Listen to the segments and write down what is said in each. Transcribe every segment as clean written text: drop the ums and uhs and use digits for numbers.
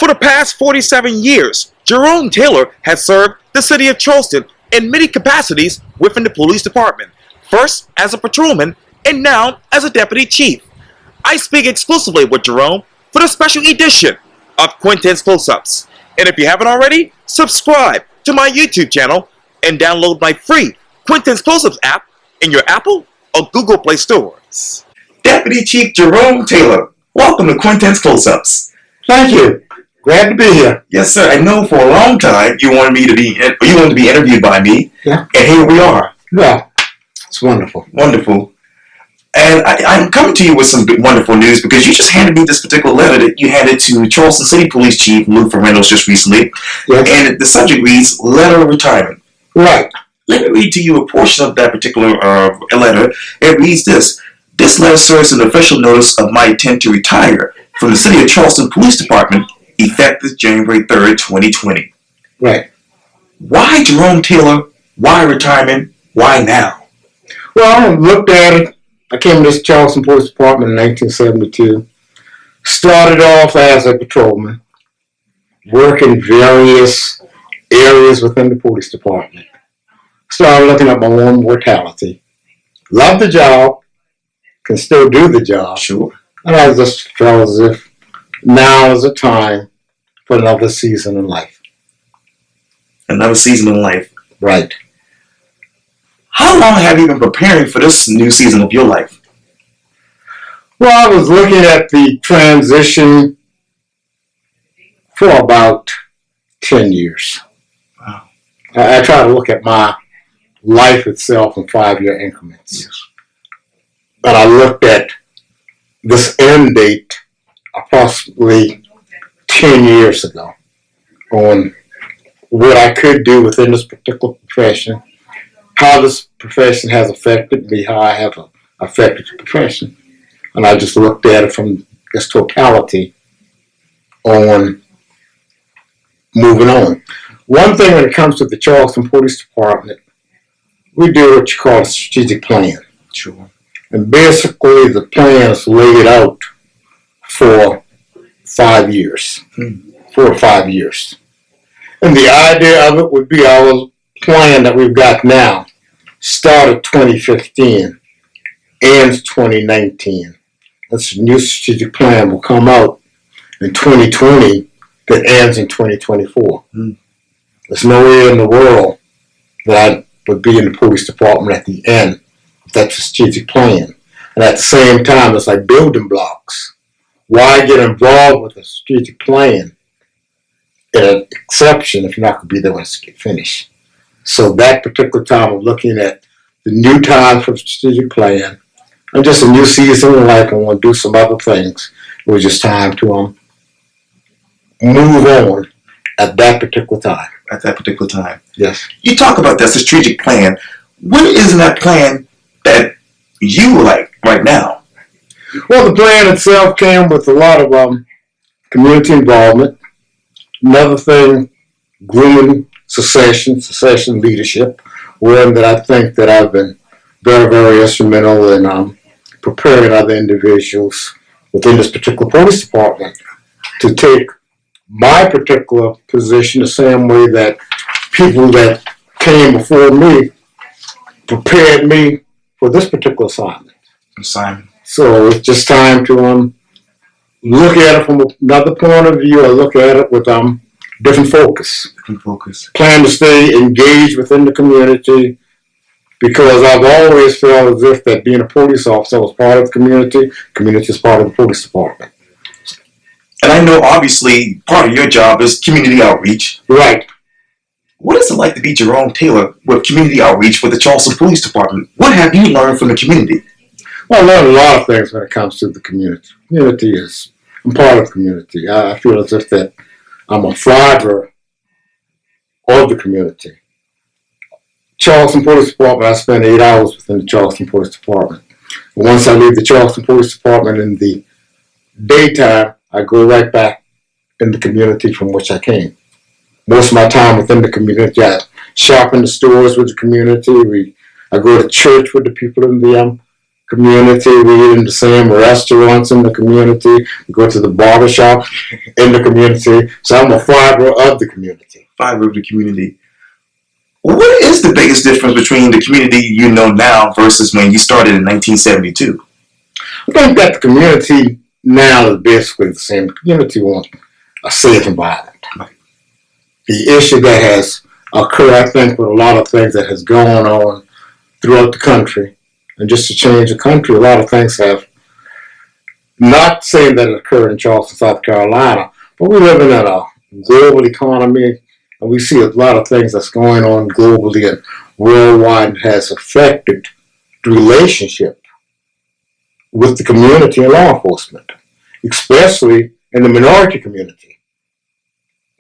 For the past 47 years, Jerome Taylor has served the city of Charleston in many capacities within the police department, first as a patrolman and now as a deputy chief. I speak exclusively with Jerome for the special edition of Quintin's Close-Ups. And if you haven't already, subscribe to my YouTube channel and download my free Quintin's Close-Ups app in your Apple or Google Play stores. Deputy Chief Jerome Taylor, welcome to Quintin's Close-Ups. Thank you. Glad to be here. Yes, sir. I know for a long time you wanted to be interviewed by me. Yeah. And here we are. Yeah. It's wonderful. Wonderful. And I'm coming to you with some wonderful news because you just handed me this particular letter that you handed to Charleston City Police Chief Lou Reynolds just recently. Yes. And the subject reads, Letter of Retirement. Right. Let me read to you a portion of that particular letter. It reads this. This letter serves as an official notice of my intent to retire from the City of Charleston Police Department effective January 3rd, 2020. Right. Why Jerome Taylor? Why retirement? Why now? Well, I looked at it. I came to this Charleston Police Department in 1972. Started off as a patrolman, working various areas within the police department. Started looking at my own mortality. Loved the job. Can still do the job. Sure. And I just felt as if now is the time for another season in life. Another season in life. Right. How long have you been preparing for this new season of your life? Well, I was looking at the transition for about 10 years. Wow. I try to look at my life itself in 5-year increments. Yes. And I looked at this end date approximately 10 years ago on what I could do within this particular profession, how this profession has affected me, how I have affected the profession. And I just looked at it from this totality on moving on. One thing when it comes to the Charleston Police Department, we do what you call a strategic plan. Sure. And basically the plan is laid out for 5 years, 4 or 5 years. And the idea of it would be our plan that we've got now started 2015, ends 2019. This new strategic plan will come out in 2020 that ends in 2024. There's nowhere in the world that I would be in the police department at the end of that strategic plan. And at the same time, it's like building blocks. Why get involved with a strategic plan in an exception if you're not going to be there when it's finished? So that particular time of looking at the new time for the strategic plan and just a new season in life, I want to do some other things. It was just time to move on at that particular time. At that particular time. Yes. You talk about that strategic plan. What is in that plan that you like right now? Well, the plan itself came with a lot of community involvement. Another thing, grooming secession leadership, one that I think that I've been very, very instrumental in preparing other individuals within this particular police department to take my particular position the same way that people that came before me prepared me for this particular assignment. So it's just time to look at it from another point of view. I look at it with different focus. Plan to stay engaged within the community because I've always felt as if that being a police officer was part of the community is part of the police department. And I know obviously part of your job is community outreach. Right. What is it like to be Jerome Taylor with community outreach with the Charleston Police Department? What have you learned from the community? Well, I learned a lot of things when it comes to the community. I'm part of the community. I feel as if that I'm a fiber of the community. Charleston Police Department, I spend 8 hours within the Charleston Police Department. And once I leave the Charleston Police Department in the daytime, I go right back in the community from which I came. Most of my time within the community, I shop in the stores with the community. I go to church with the people in the community. We eat in the same restaurants in the community. We go to the barbershop in the community. So I'm a fiber of the community. Fiber of the community. What is the biggest difference between the community you know now versus when you started in 1972? I think that the community now is basically the same. The community wants a safe environment. The issue that has occurred, I think, with a lot of things that has gone on throughout the country, and just to change the country, a lot of things have, not saying that it occurred in Charleston, South Carolina, but we live in a global economy, and we see a lot of things that's going on globally and worldwide has affected the relationship with the community and law enforcement, especially in the minority community.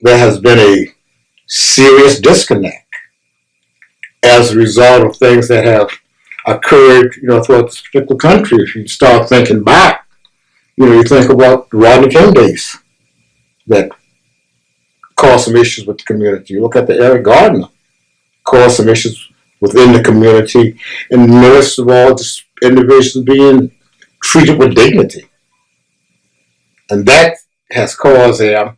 There has been a serious disconnect as a result of things that have occurred, throughout this particular country. If you start thinking back, you think about the Rodney King days that caused some issues with the community. You look at the Eric Gardner, caused some issues within the community, and most of all, just individuals being treated with dignity. And that has caused a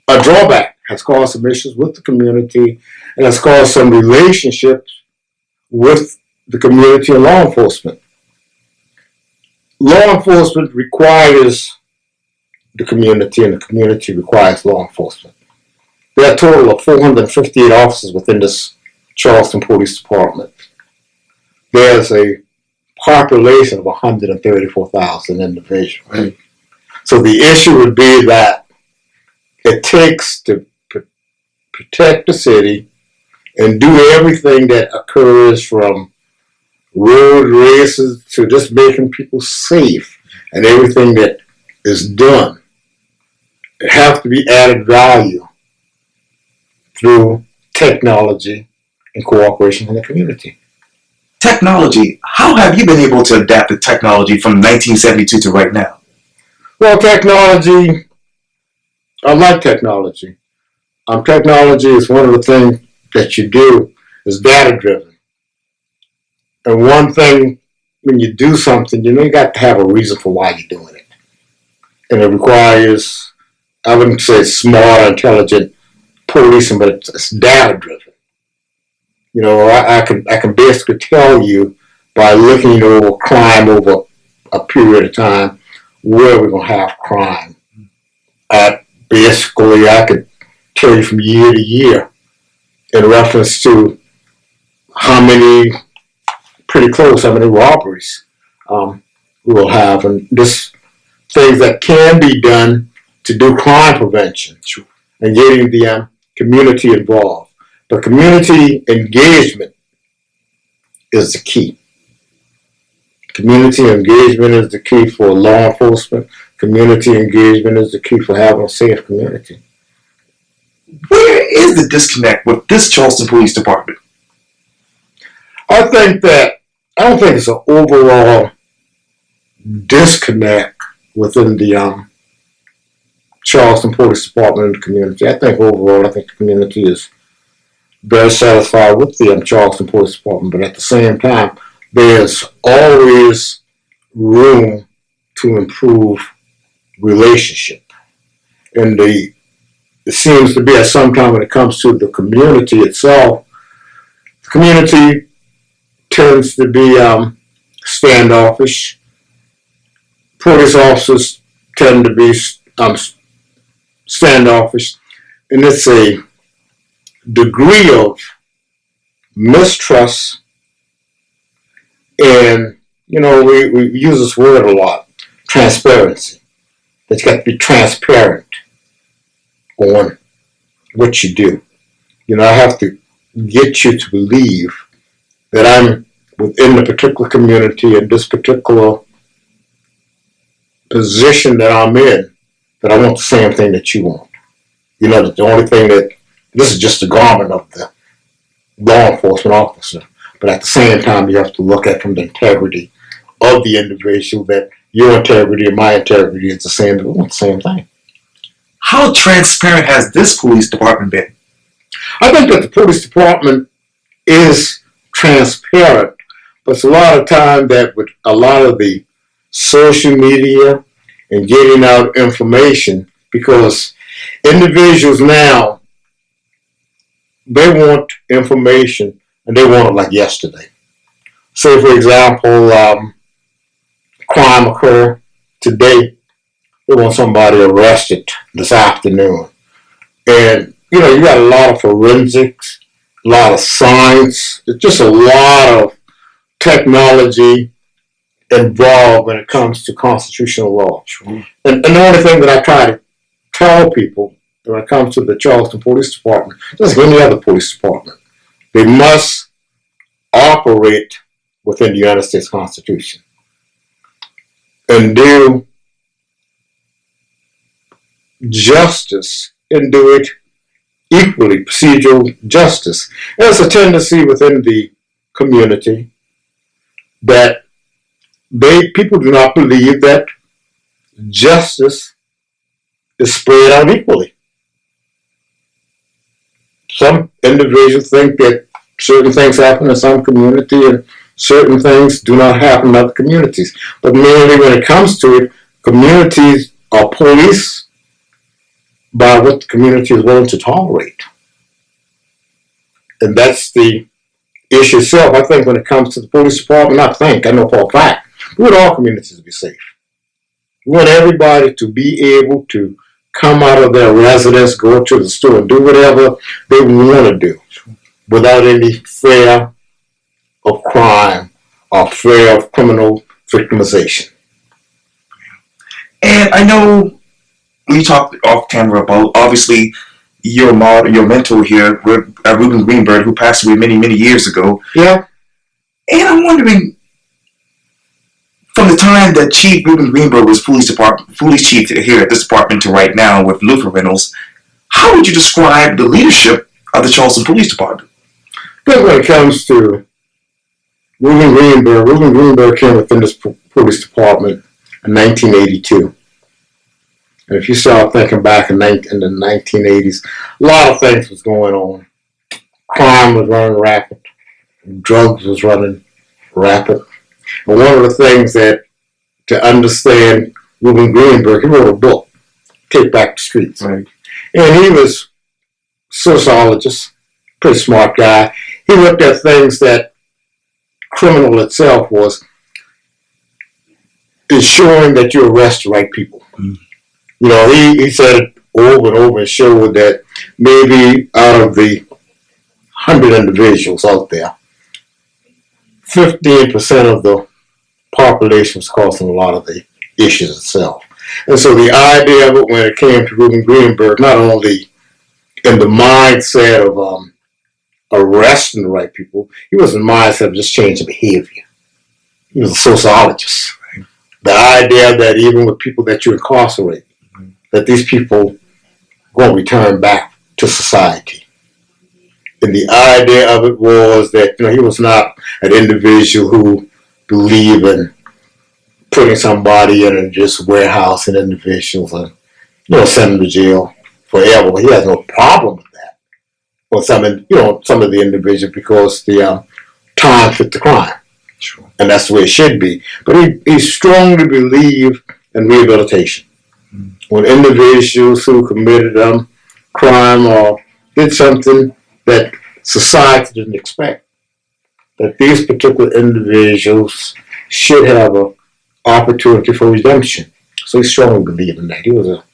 drawback, has caused some issues with the community, and has caused some relationships with the community and law enforcement. Law enforcement requires the community, and the community requires law enforcement. There are a total of 458 officers within this Charleston Police Department. There's a population of 134,000 individuals. Right. So the issue would be that it takes to protect the city and do everything that occurs from road races to just making people safe, and everything that is done. It has to be added value through technology and cooperation in the community. Technology. How have you been able to adapt the technology from 1972 to right now? Well, technology, I like technology. Technology is one of the things that you do is data driven. And one thing, when you do something, you got to have a reason for why you're doing it. And it requires, I wouldn't say smart, intelligent policing, but it's data driven. I can basically tell you by looking over crime over a period of time where we're going to have crime. Basically, I could tell you from year to year in reference to how many robberies we will have, and just things that can be done to do crime prevention and getting the community involved. But community engagement is the key. Community engagement is the key for law enforcement. Community engagement is the key for having a safe community. Where is the disconnect with this Charleston Police Department? I don't think it's an overall disconnect within the Charleston Police Department and the community. I think the community is very satisfied with the Charleston Police Department, but at the same time, there's always room to improve relationship. And it seems to be at some time when it comes to the community itself, the community tends to be standoffish. Police officers tend to be standoffish, and it's a degree of mistrust. And we use this word a lot, transparency. It's got to be transparent on what you do. I have to get you to believe that I'm within the particular community and this particular position that I'm in, that I want the same thing that you want. That the only thing that, this is just a garment of the law enforcement officer, but at the same time you have to look at from the integrity of the individual, that your integrity and my integrity is the same. We want the same thing. How transparent has this police department been? I think that the police department is transparent, But it's a lot of time that with a lot of the social media and getting out information, because individuals now, they want information and they want it like yesterday. Say, for example, crime occurred today. They want somebody arrested this afternoon. And, you know, you got a lot of forensics, a lot of science, there's just a lot of technology involved when it comes to constitutional law. Sure. And the only thing that I try to tell people when it comes to the Charleston Police Department, just like any other police department, they must operate within the United States Constitution and do justice and do it equally, procedural justice. There's a tendency within the community that people do not believe that justice is spread out equally. Some individuals think that certain things happen in some community and certain things do not happen in other communities. But mainly when it comes to it, communities are policed by what the community is willing to tolerate. And that's the issue itself. I think when it comes to the police department, I know for a fact, we want all communities to be safe. We want everybody to be able to come out of their residence, go to the store, and do whatever they want to do without any fear of crime or fear of criminal victimization. And I know we talked off camera about, obviously, your mentor here, Reuben Greenberg, who passed away many, many years ago. Yeah. And I'm wondering, from the time that Chief Reuben Greenberg was police chief here at this department to right now with Luther Reynolds, how would you describe the leadership of the Charleston Police Department? But when it comes to Reuben Greenberg came within this police department in 1982. And if you start thinking back in the 1980s, a lot of things was going on. Crime was running rapid. Drugs was running rapid. And one of the things that, to understand Reuben Greenberg, he wrote a book, Take Back the Streets. Right. And he was a sociologist, pretty smart guy. He looked at things that criminal itself was ensuring that you arrest the right people. Mm. You know, he said it over and over and showed that maybe out of the 100 individuals out there, 15% of the population was causing a lot of the issues itself. And so the idea of it when it came to Reuben Greenberg, not only in the mindset of arresting the right people, he was in the mindset of just changing behavior. He was a sociologist. Right. The idea that even with people that you incarcerate, that these people going to return back to society. And the idea of it was that, you know, he was not an individual who believed in putting somebody in and just warehousing individuals and, you know, send them to jail forever. But he has no problem with that. Or some of the individuals, because the time fit the crime. Sure. And that's the way it should be. But he strongly believed in rehabilitation. When individuals who committed crime or did something that society didn't expect, that these particular individuals should have an opportunity for redemption. So he strongly believed in that. He was a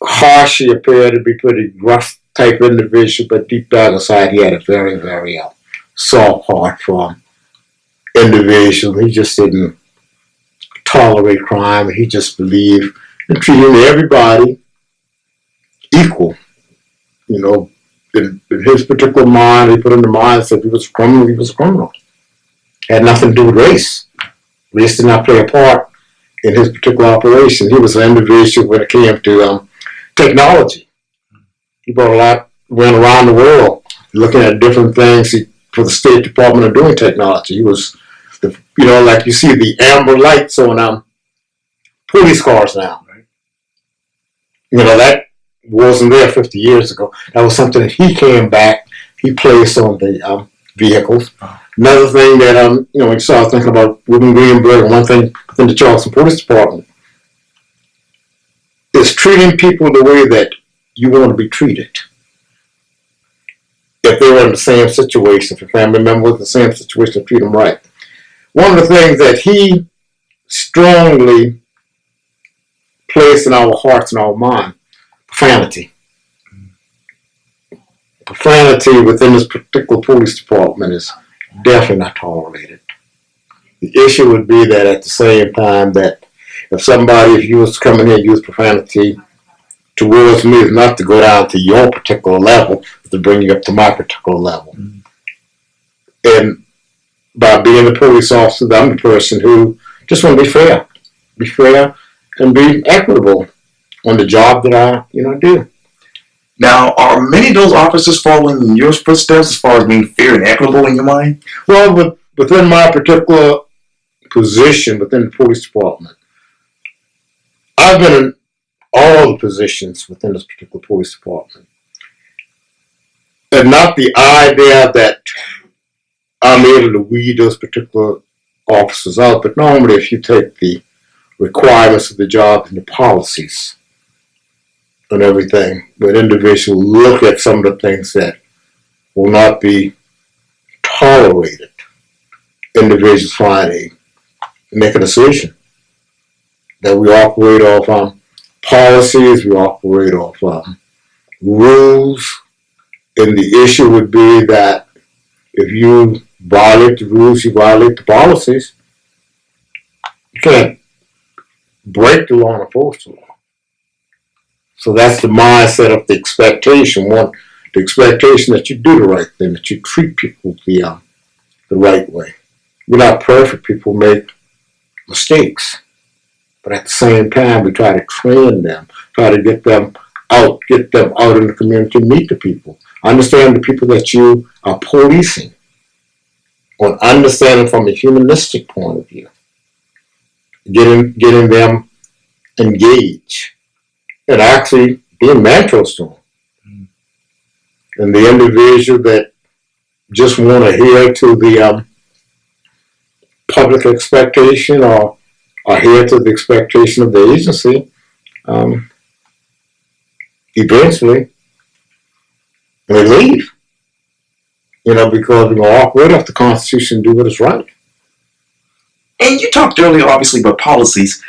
harsh, he appeared to be pretty rough type individual, but deep down inside he had a very, very soft heart for individuals. He just didn't tolerate crime. He just believed in treating everybody equal. You know, in his particular mind, he put in the mindset if he was a criminal, he was a criminal. It had nothing to do with race. Race did not play a part in his particular operation. He was an individual when it came to technology. He brought a lot, went around the world looking at different things for the State Department of doing technology. He was, like you see the amber lights on police cars now. Right? You know, that wasn't there 50 years ago. That was something that he came back, he placed on the vehicles. Another thing that we started thinking about within Greenberg, and one thing within the Charleston Police Department is treating people the way that you want to be treated. If they were in the same situation, if a family member was in the same situation, treat them right. One of the things that he strongly placed in our hearts and our mind, profanity. Profanity within this particular police department is definitely not tolerated. The issue would be that at the same time that if you was coming here and use profanity towards me, is not to go down to your particular level, to bring you up to my particular level. And by being a police officer, I'm the person who just want to be fair and be equitable on the job that I do. Now, are many of those officers following in your footsteps as far as being fair and equitable in your mind? Well, within my particular position within the police department, I've been in all the positions within this particular police department. And not the idea that I'm able to weed those particular officers out, but normally if you take the requirements of the job and the policies and everything, but individuals look at some of the things that will not be tolerated. Individuals make a decision that we operate off policies, we operate off rules, and the issue would be that if you violate the rules, you violate the policies. You can't break the law and enforce the law. So that's the mindset of the expectation. The expectation that you do the right thing, that you treat people the right way. We're not perfect. People make mistakes. But at the same time, we try to train them, try to get them out in the community, meet the people. Understand the people that you are policing. Or understanding from a humanistic point of view. Getting them engaged. And actually being mentors to them. And the individual that just want to adhere to the public expectation or adhere to the expectation of the agency, eventually they leave. Because we're going to operate off the Constitution and do what is right. And you talked earlier, obviously, about policies.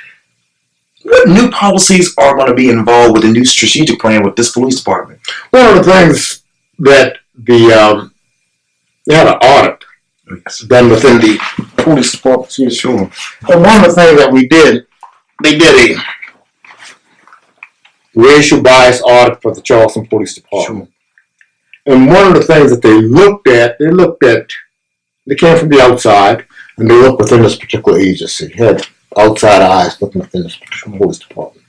What new policies are going to be involved with the new strategic plan with this police department? One of the things that they had an audit done within the police department. Sure. And one of the things that they did a racial bias audit for the Charleston Police Department. Sure. And one of the things that they came from the outside and they looked within this particular agency, had outside eyes looking within this particular police department.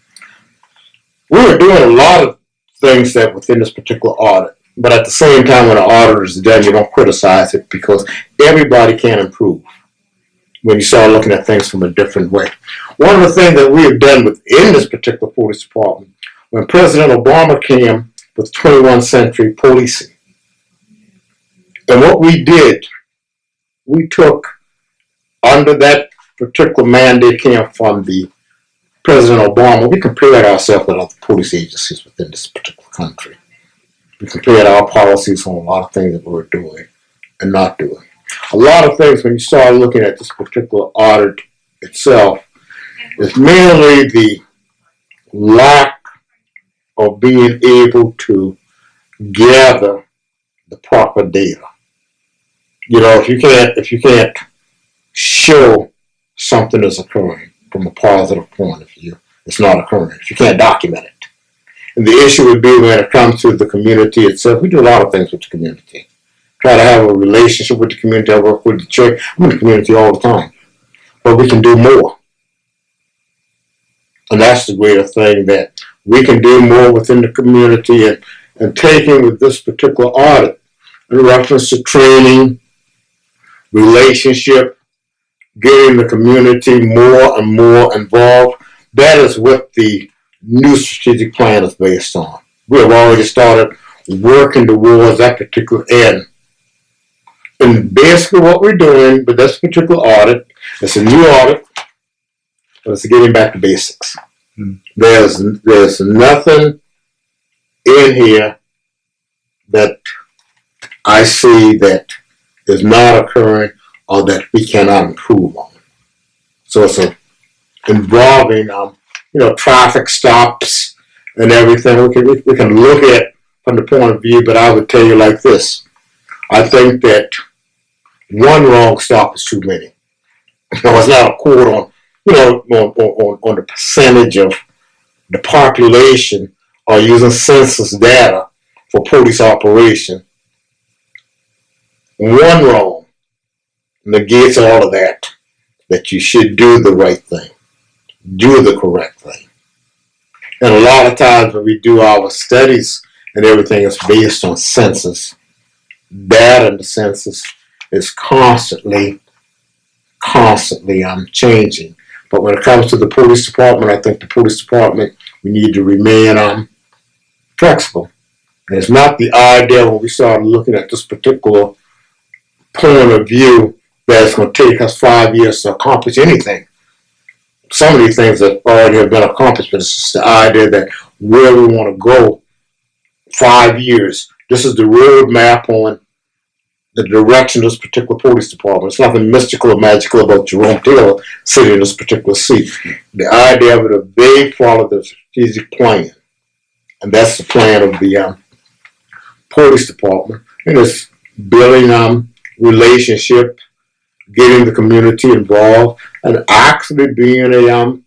We were doing a lot of things that within this particular audit, but at the same time when an audit is done, you don't criticize it because everybody can improve when you start looking at things from a different way. One of the things that we have done within this particular police department, when President Obama came with 21st century policing, and what we did, we took under that particular mandate came from the President Obama, we compared ourselves with other police agencies within this particular country. We compared our policies on a lot of things that we were doing and not doing. A lot of things when you start looking at this particular audit itself is mainly the lack of being able to gather the proper data. If you can't show something is occurring from a positive point of view, it's not occurring. If you can't document it. And the issue would be when it comes to the community itself. We do a lot of things with the community. Try to have a relationship with the community. I work with the church. I'm in the community all the time. But we can do more. And that's the greater thing, that we can do more within the community and taking with this particular audit in reference to training, relationship, getting the community more and more involved. That is what the new strategic plan is based on. We have already started working towards that particular end. And basically what we're doing with this particular audit, it's a new audit, but it's getting back to basics. There's nothing in here that I see that is not occurring or that we cannot improve on. So it's involving traffic stops and everything. We can look at from the point of view, but I would tell you like this. I think that one wrong stop is too many. It's not a quote on on the percentage of the population or using census data for police operation. One wrong negates all of that you should do the right thing, do the correct thing. And a lot of times when we do our studies and everything is based on census data, and the census is constantly changing. But when it comes to the police department, I think the police department, we need to remain flexible. And it's not the idea when we start looking at this particular point of view that it's going to take us 5 years to accomplish anything. Some of these things that already have been accomplished, but it's just the idea that where we want to go 5 years. This is the roadmap on the direction of this particular police department. It's nothing mystical or magical about Jerome Taylor sitting in this particular seat. The idea of it, they follow the strategic plan. And that's the plan of the police department. And it's building relationship, getting the community involved, and actually being a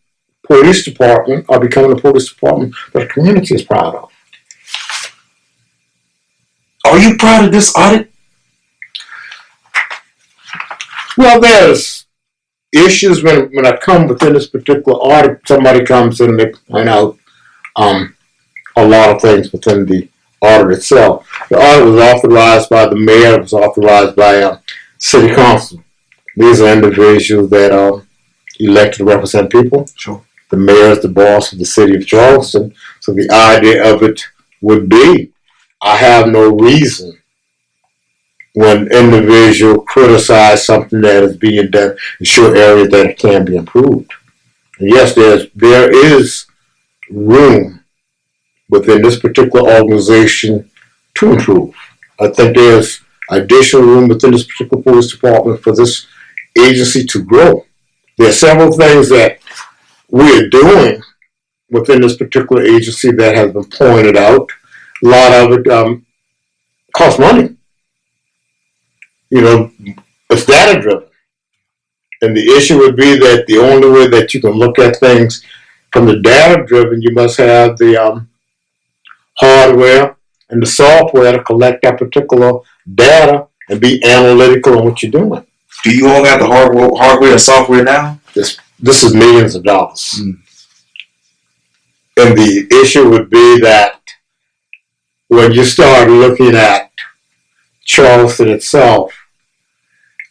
police department or becoming a police department that the community is proud of. Are you proud of this audit? Well, there's issues when I come within this particular audit. Somebody comes in and they point out a lot of things within the audit itself. The audit was authorized by the mayor. It was authorized by city council. These are individuals that are elected to represent people. Sure. The mayor is the boss of the city of Charleston. So the idea of it would be, I have no reason when individual criticize something that is being done and show areas that it can be improved. And yes, there is room within this particular organization to improve. I think there's additional room within this particular police department for this agency to grow. There are several things that we're doing within this particular agency that has been pointed out. A lot of it costs money. It's data driven. And the issue would be that the only way that you can look at things from the data driven, you must have the hardware and the software to collect that particular data and be analytical on what you're doing. Do you all have the hardware and software now? This is millions of dollars. And the issue would be that when you start looking at Charleston itself,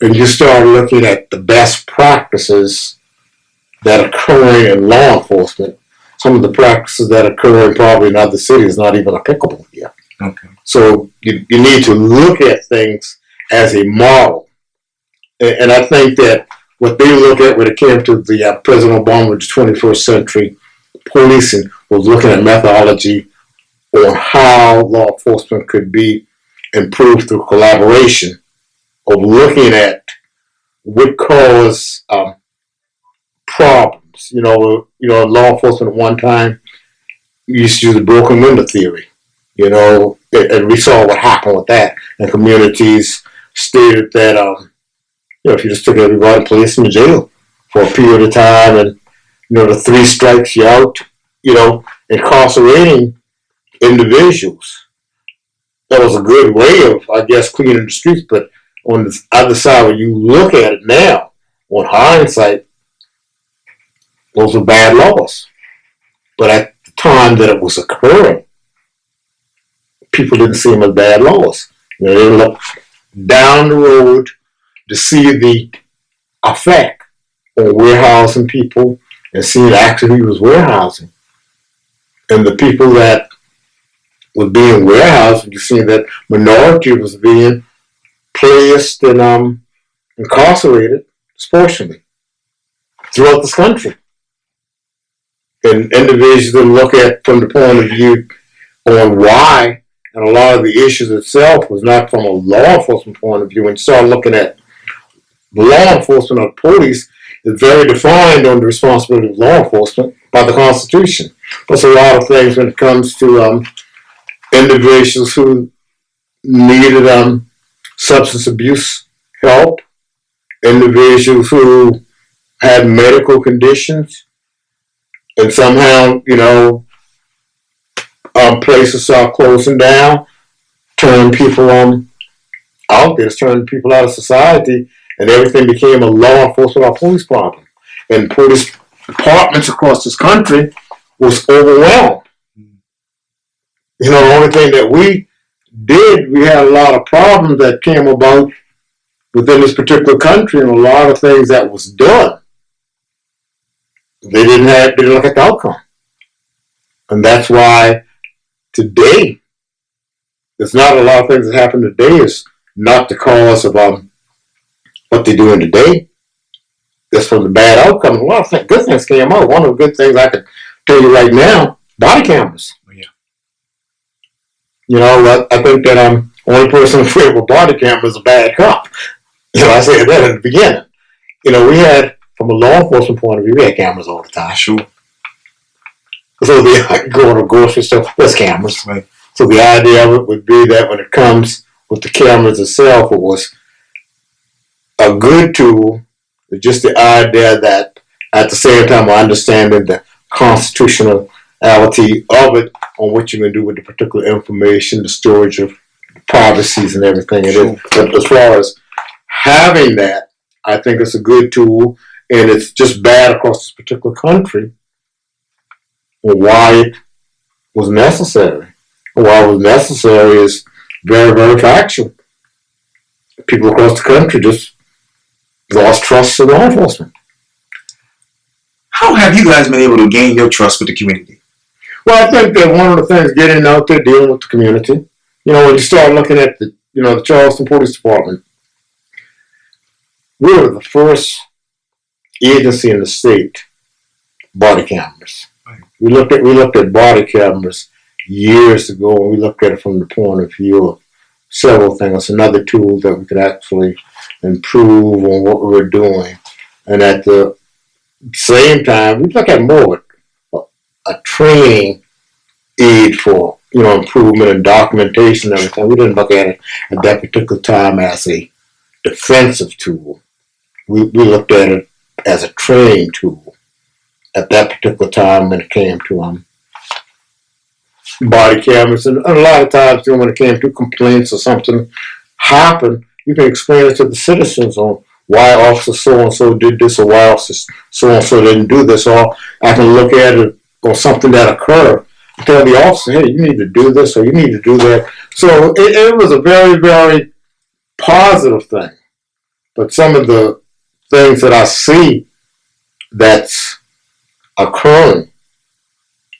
and you start looking at the best practices that occur in law enforcement, some of the practices that occur probably in other cities not even applicable here. Okay. So you need to look at things as a model. And I think that what they look at when it came to the President Obama's 21st century policing was looking at methodology on how law enforcement could be improved through collaboration, of looking at what cause problems. Law enforcement at one time used to use the broken window theory. And we saw what happened with that. And communities stated that if you just took everybody and placed them in jail for a period of time, and the 3 strikes you out, incarcerating individuals. That was a good way of, I guess, cleaning the streets. But on the other side, when you look at it now, on hindsight, those were bad laws. But at the time that it was occurring, people didn't see them as bad laws. They looked down the road to see the effect on warehousing people and seeing actually who was warehousing. And the people that was being warehoused, you see that minority was being placed and incarcerated disproportionately throughout this country. And individuals that look at from the point of view on why, and a lot of the issues itself was not from a law enforcement point of view. When you start looking at the law enforcement of police, is very defined on the responsibility of law enforcement by the Constitution. There's a lot of things when it comes to individuals who needed substance abuse help, individuals who had medical conditions, and somehow, places start closing down, turn people out there, turn people out of society, and everything became a law enforcement or police problem. And police departments across this country was overwhelmed. The only thing that we did, we had a lot of problems that came about within this particular country, and a lot of things that was done, they didn't look at the outcome. And that's why today, there's not a lot of things that happen today is not the cause of what they're doing today. That's from the bad outcome. A lot of good things came out. One of the good things I can tell you right now, body cameras. Yeah. I think that only person afraid of a body camera is a bad cop. I said that in the beginning. We had, from a law enforcement point of view, we had cameras all the time. Sure. So going to a grocery store, there's cameras. Right. So the idea of it would be that when it comes with the cameras itself, it was a good tool. Just the idea that at the same time, understanding the constitutionality of it on what you can do with the particular information, the storage of privacies and everything. Sure. But as far as having that, I think it's a good tool, and it's just bad across this particular country. Why it was necessary. Why it was necessary is very, very factual. People across the country just lost trust in law enforcement. How have you guys been able to gain your trust with the community? Well, I think that one of the things, getting out there, dealing with the community. When you start looking at the Charleston Police Department, we were the first agency in the state, body cameras. Right. We looked at body cameras years ago, and we looked at it from the point of view of several things. It's another tool that we could actually improve on what we were doing. And at the same time, we look at more a training aid for improvement and documentation and everything. We didn't look at it at that particular time as a defensive tool. We looked at it as a training tool at that particular time when it came to body cameras. And a lot of times when it came to complaints or something happened, you can explain it to the citizens on why officer so-and-so did this or why officer so-and-so didn't do this. Or I can look at it on something that occurred, tell the officer, hey, you need to do this or you need to do that. So it was a very, very positive thing. But some of the things that I see that's occurring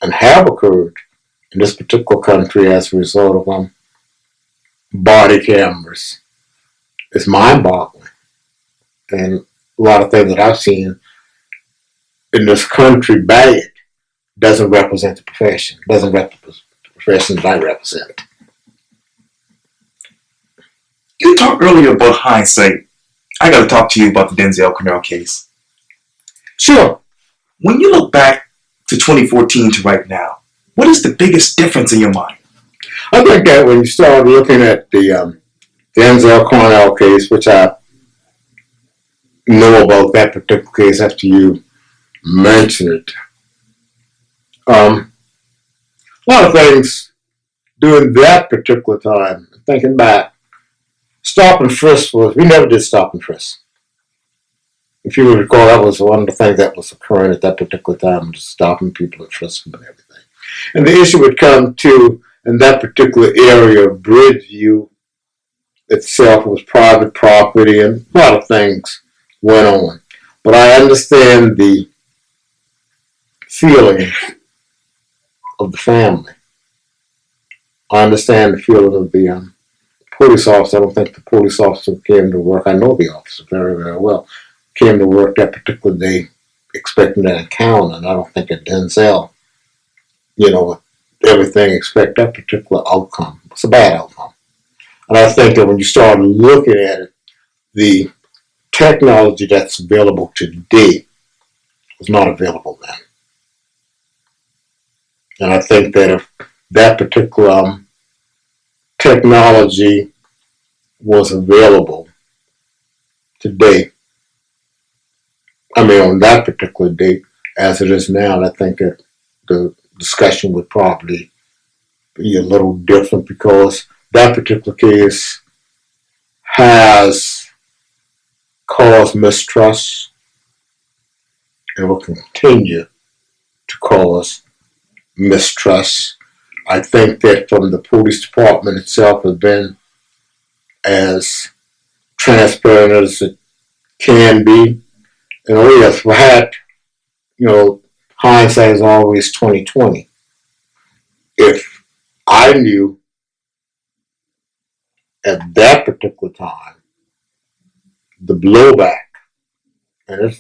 and have occurred in this particular country as a result of body cameras is mind-boggling. And a lot of things that I've seen in this country bad doesn't represent the profession, doesn't represent the profession that I represent. You talked earlier about hindsight. I got to talk to you about the Denzel Cornell case. Sure. When you look back to 2014 to right now, what is the biggest difference in your mind? I think that when you start looking at the Denzel Cornell case, which I know about that particular case after you mentioned it, a lot of things during that particular time, thinking back, stop and frisk we never did stop and frisk. If you would recall, that was one of the things that was occurring at that particular time, just stopping people and frisking and everything. And the issue would come to, in that particular area of Bridgeview itself, was private property and a lot of things went on. But I understand the feeling of the family. I understand the feeling of the police officer, I don't think the police officer came to work. I know the officer very, very well. Came to work that particular day expecting an encounter, and I don't think at Denzel, everything expect that particular outcome. It's a bad outcome. And I think that when you start looking at it, the technology that's available today was not available then. And I think that if that particular technology was available today, on that particular date, as it is now, I think that the discussion would probably be a little different, because that particular case has caused mistrust and will continue to cause mistrust. I think that from the police department itself has been as transparent as it can be. And yes, we had, hindsight is always 20/20. If I knew at that particular time the blowback, and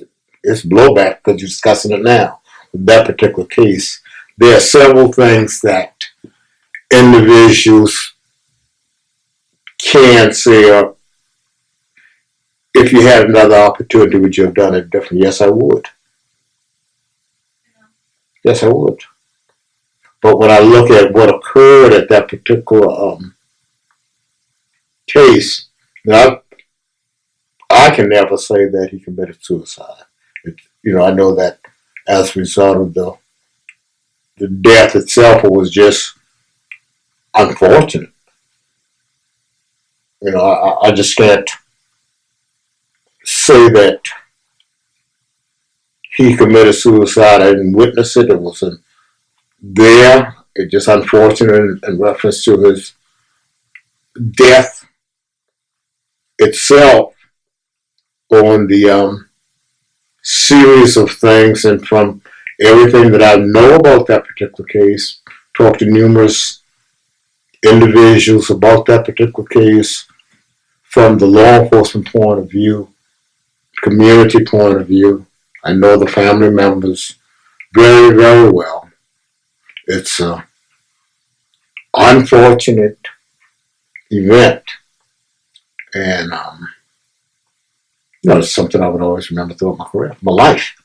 it's blowback because you're discussing it now, with that particular case, there are several things that individuals can say, if you had another opportunity, would you have done it different? Yes, I would. Yes, I would. But when I look at what occurred at that particular case, now I can never say that he committed suicide. I know that as a result of the death itself, it was just unfortunate. I just can't say that he committed suicide. I didn't witness it. It wasn't there. It's just unfortunate in reference to his death itself on the series of things, and from everything that I know about that particular case, talked to numerous individuals about that particular case from the law enforcement point of view, community point of view. I know the family members very, very well. It's an unfortunate event, and it's something I would always remember throughout my career, my life.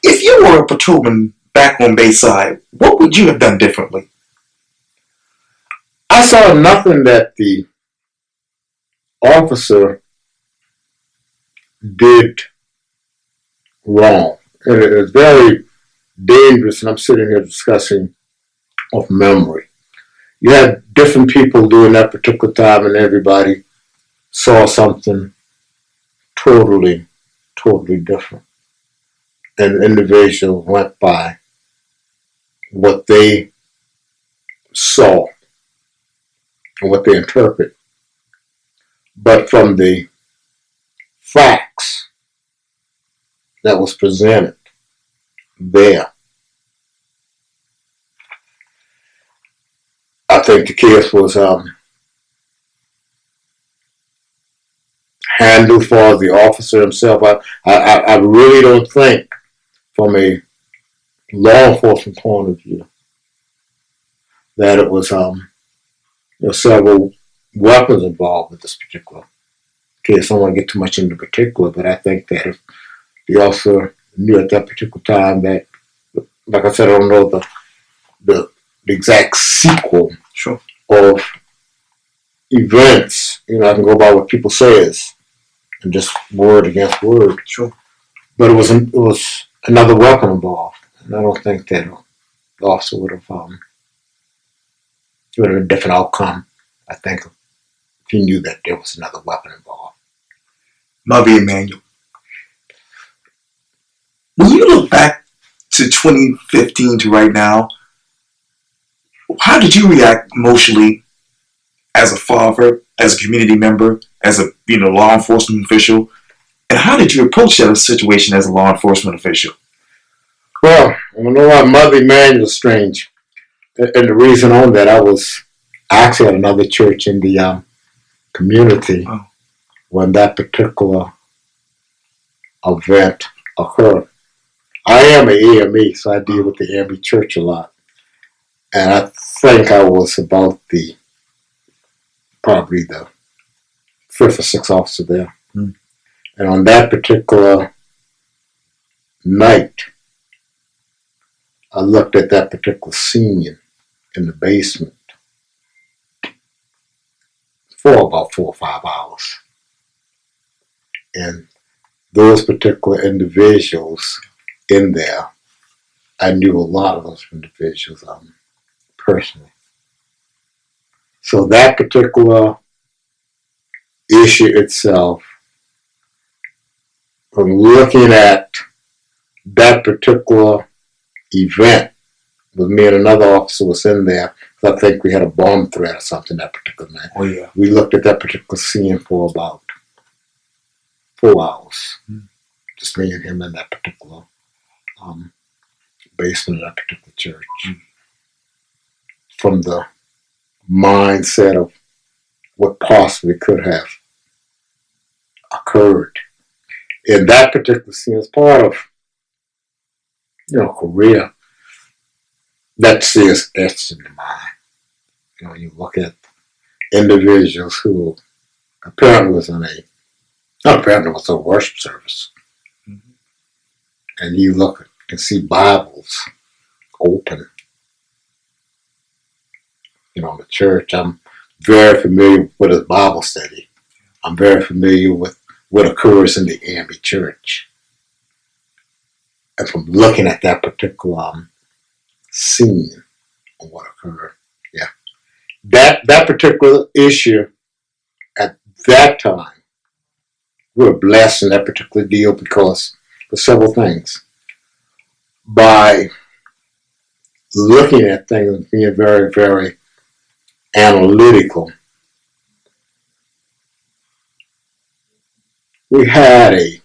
If you were a patrolman back on Bayside, what would you have done differently? I saw nothing that the officer did wrong. And it is very dangerous, and I'm sitting here discussing of memory. You had different people during that particular time, and everybody saw something totally, totally different. And the individual went by what they saw and what they interpret. But from the facts that was presented there, I think the case was handled for the officer himself. I really don't think, from a law enforcement point of view, that it was several weapons involved with this particular case. I don't want to get too much into particular, but I think that if the officer knew at that particular time that, like I said, I don't know the exact sequel of events. I can go by what people says and just word against word. But it was another weapon involved, and I don't think that the officer would have a different outcome. I think if he knew that there was another weapon involved. Mother Emanuel, when you look back to 2015 to right now, how did you react emotionally as a father, as a community member, as a law enforcement official? And how did you approach that situation as a law enforcement official? Well, I know why Mother Emanuel is strange. And the reason on that, I was I actually had another church in the community Oh. when that particular event occurred. I am an AME, so I deal with the AME church a lot. And I think I was about probably the fifth or sixth officer there. Hmm. And on that particular night, I looked at that particular scene in the basement for about 4 or 5 hours. And those particular individuals in there, I knew a lot of those individuals personally. So that particular issue itself, from looking at that particular event, with me and another officer was in there, I think we had a bomb threat or something that particular night. Oh, yeah. We looked at that particular scene for about 4 hours. Just me and him in that particular basement of that particular church. From the mindset of what possibly could have occurred. In that particular scene, as part of, career, that is etched in the mind. You look at individuals who apparently was not apparently was a worship service. And you look and see Bibles open. In the church, I'm very familiar with a Bible study. I'm very familiar with what occurs in the AME church. And from looking at that particular scene of what occurred, that particular issue at that time, we were blessed in that particular deal because for several things. By looking at things and being very, very analytical, we had a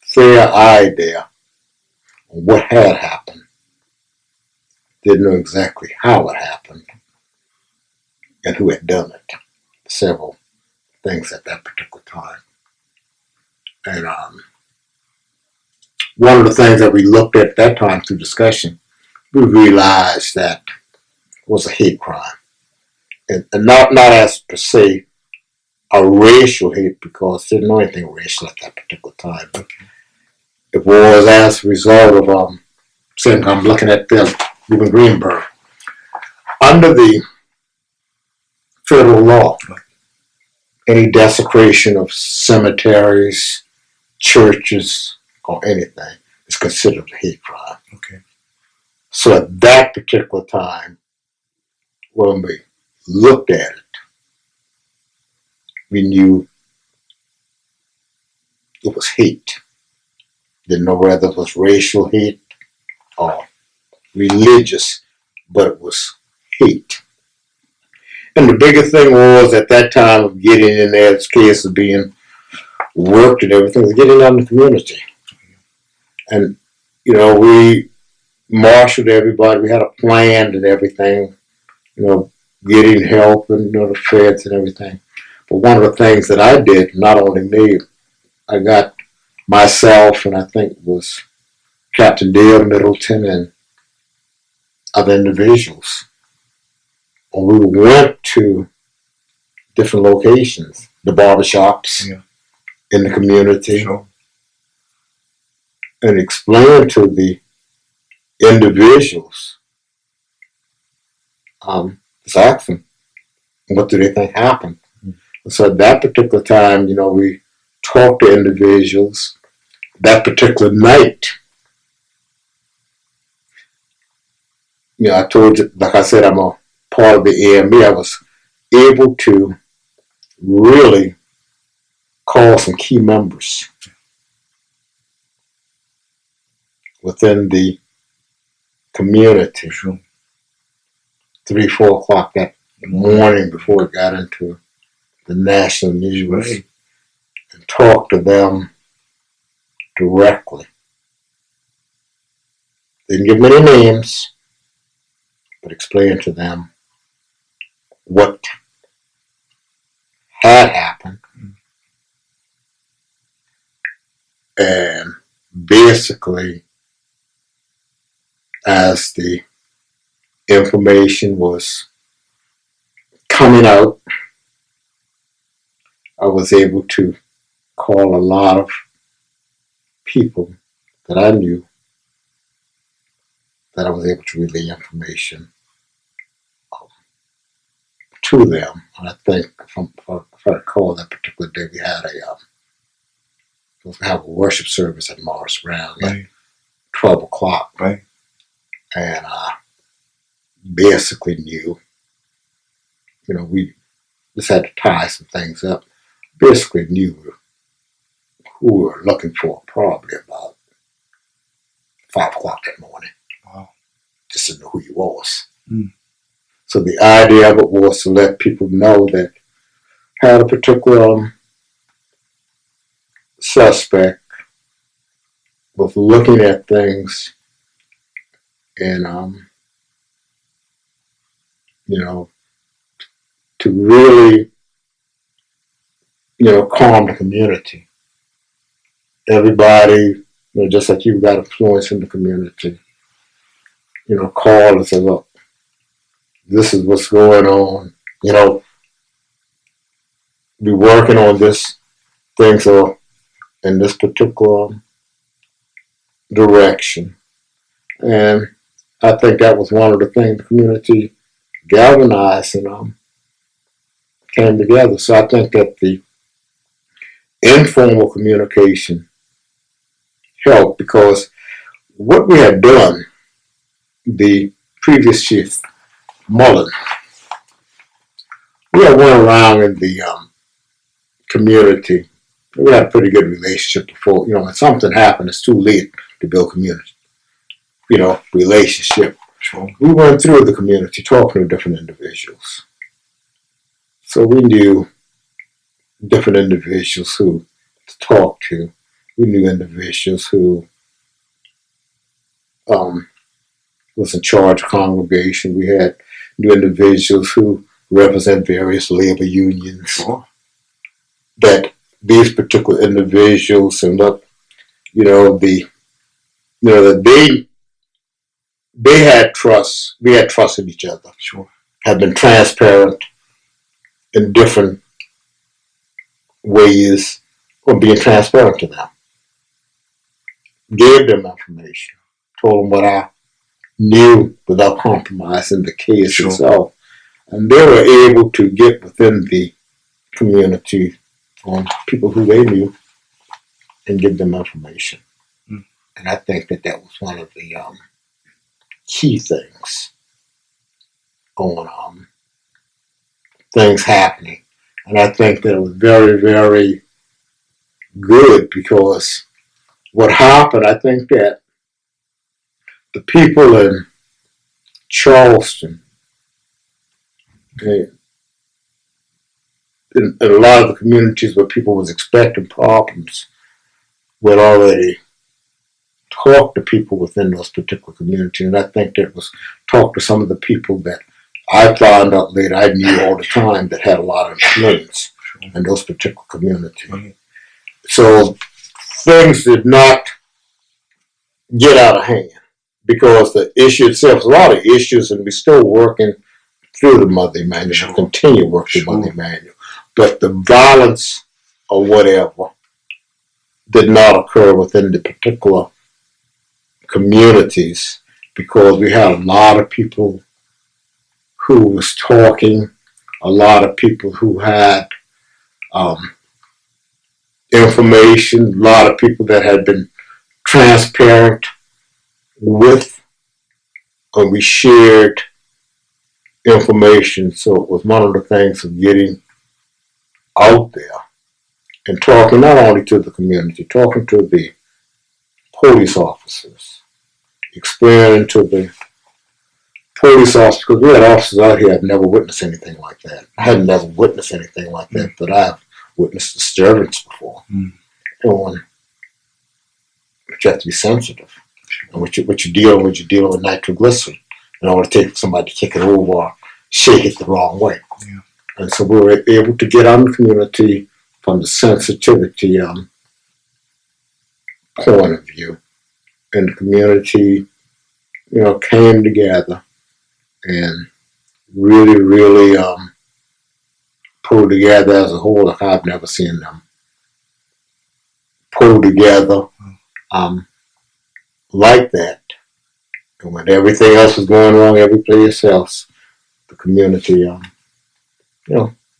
fair idea of what had happened. Didn't know exactly how it happened and who had done it. Several things at that particular time. And one of the things that we looked at that time through discussion, we realized that was a hate crime. And not as per se a racial hate, because there didn't know anything racial at that particular time. But it was as a result of saying, I'm looking at Bill Reuben Greenberg. Under the federal law, any desecration of cemeteries, churches, or anything is considered a hate crime. Okay. So at that particular time, when we looked at it, we knew it was hate. Didn't know whether it was racial hate or religious, but it was hate. And the biggest thing was at that time of getting in there, this case of being worked and everything, was getting out in the community. And, we marshaled everybody. We had a plan and everything, getting help and, the feds and everything. But one of the things that I did, not only me, I got myself and I think it was Captain Dale Middleton and other individuals. And we went to different locations, the barbershops in the community, Sure. and explained to the individuals, just ask them, what do they think happened? So at that particular time, we talked to individuals. That particular night, I told you, like I said, I'm a part of the AME. I was able to really call some key members within the community. Sure. 3, 4 o'clock that morning before it got into the national news, Right. and talk to them directly. Didn't give many names, but explain to them what had happened, and basically, as the information was coming out, I was able to call a lot of people that I knew, that I was able to relay information to them. And I think, if I recall, that particular day we had a worship service at Morris Brown at 12 o'clock. Right. And I basically knew, we just had to tie some things up. Basically knew who we were looking for probably about 5 o'clock that morning. Wow. Just to know who he was. Mm. So the idea of it was to let people know that had a particular suspect was looking at things and, to really, calm the community. Everybody, just like you've got influence in the community, call and say, look, this is what's going on. Be working on this. Things are in this particular direction. And I think that was one of the things the community galvanized and came together. So I think that the informal communication helped, because what we had done, the previous chief, Mullen, we had went around in the community. We had a pretty good relationship before. When something happened, it's too late to build community. Relationship. Sure. We went through the community talking to different individuals. So we knew different individuals who to talk to. We knew individuals who was in charge of congregation. We had new individuals who represent various labor unions. Sure. That these particular individuals and that they had trust. We had trust in each other. Sure. Have been transparent in different ways of being transparent to them. Gave them information. Told them what I knew without compromising the case Sure. itself. And they were able to get within the community on people who they knew and give them information. Mm. And I think that was one of the key things on things happening. And I think that it was very, very good, because what happened, I think that the people in Charleston, in a lot of the communities where people was expecting problems, would already talk to people within those particular communities. And I think that was talk to some of the people that I found out later I knew all the time that had a lot of influence in those particular communities. Mm-hmm. So things did not get out of hand, because the issue itself, a lot of issues, and we're still working through the monthly manual, Sure. continue working through the monthly manual. But the violence or whatever did not occur within the particular communities, because we had a lot of people who was talking, a lot of people who had information, a lot of people that had been transparent with, or we shared information. So it was one of the things of getting out there and talking not only to the community, talking to the police officers, explaining to the police officers, because we had officers out here that had never witnessed anything like that. I had never witnessed anything like that, but I've witnessed disturbance before. Mm. And but you have to be sensitive. And what you're dealing with, you're dealing with nitroglycerin. You don't want to take somebody to kick it over or shake it the wrong way. And so we were able to get on the community from the sensitivity point of view. And the community, came together and really pulled together as a whole. Like I've never seen them pull together like that. And when everything else was going wrong every place else, the community,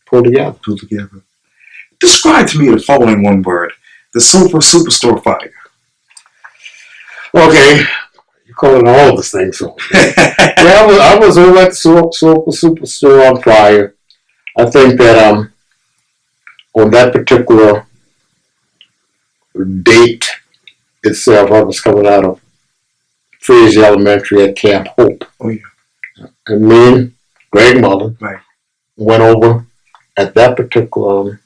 pulled together. Pulled together. Describe to me the following one word: the Sulphur Superstore fire. Okay, you're calling all of the things so. Yeah, I was over at the Sulphur Superstore on fire. I think that on that particular date itself, I was coming out of Fraser Elementary at Camp Hope. Oh yeah. And me and Greg Mullen Right. went over at that particular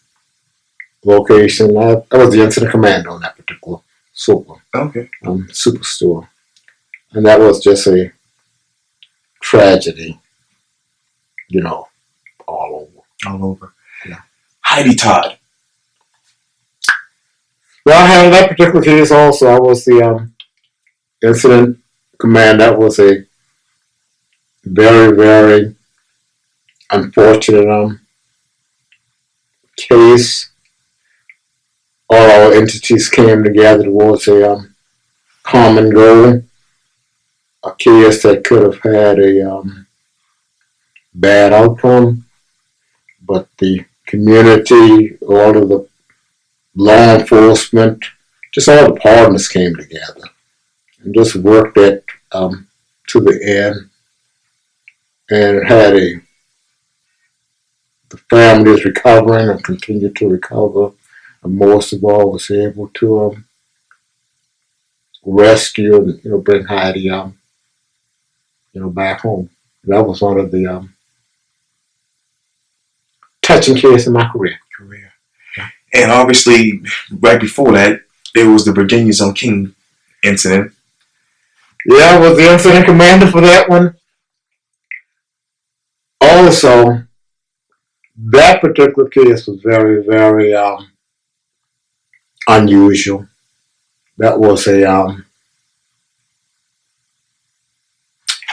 location. I was the incident commander on that particular Okay. superstore. And that was just a tragedy, all over. All over. Yeah. Heidi Todd. Well, I handled that particular case also. I was the incident commander. That was a very unfortunate case. All our entities came together towards a common goal. A case that could have had a bad outcome, but the community, all of the law enforcement, just all the partners came together and just worked it to the end. And it had the family is recovering and continue to recover. And most of all, was able to rescue and bring Heidi back home. That was one of the touching cases in my career. And obviously, right before that, there was the Virginia Zone King incident. Yeah, I was the incident commander for that one. Also, that particular case was very unusual. That was a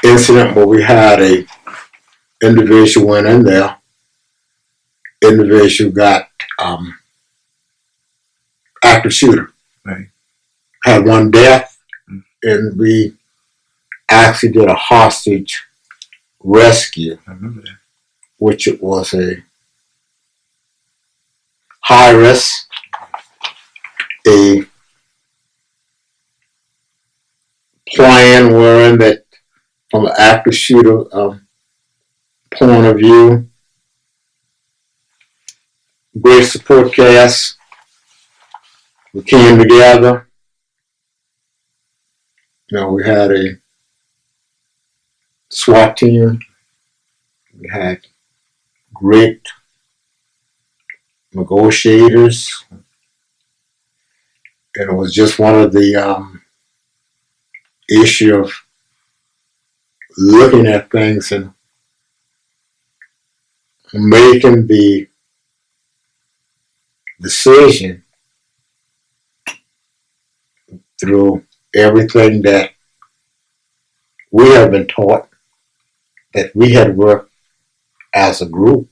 incident where we had a individual went in there. Individual got active shooter. Right. Had one death, and we actually did a hostage rescue. I remember that. Which it was a high risk, a plan wherein that from an active shooter point of view, great support cast, we came together. We had a SWAT team. We had great negotiators. And it was just one of the issue of looking at things and making the decision through everything that we have been taught, that we had worked as a group.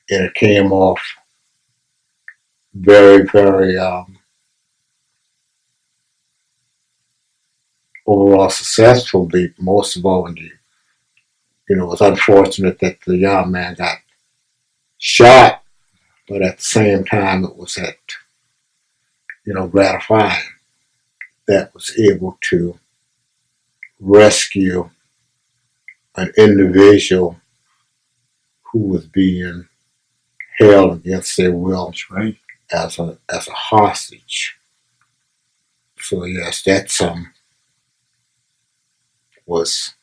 And it came off very overall successfully. Most of all, it was unfortunate that the young man got shot, but at the same time, it was gratifying that was able to rescue an individual who was being held against their will. That's right. As a hostage. So yes, that was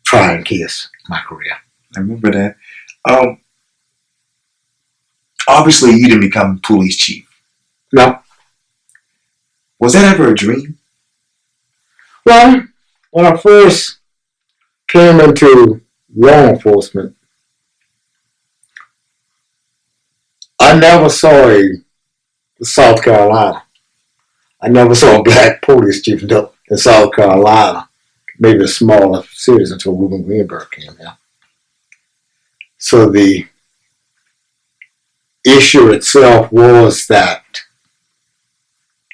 trying case in my career. I remember that. Obviously, you didn't become police chief. No. Was that ever a dream? Well, when I first came into law enforcement, I never saw South Carolina. I never saw a black police chief in South Carolina, maybe a smaller cities until Reuben Greenberg came here. So the issue itself was that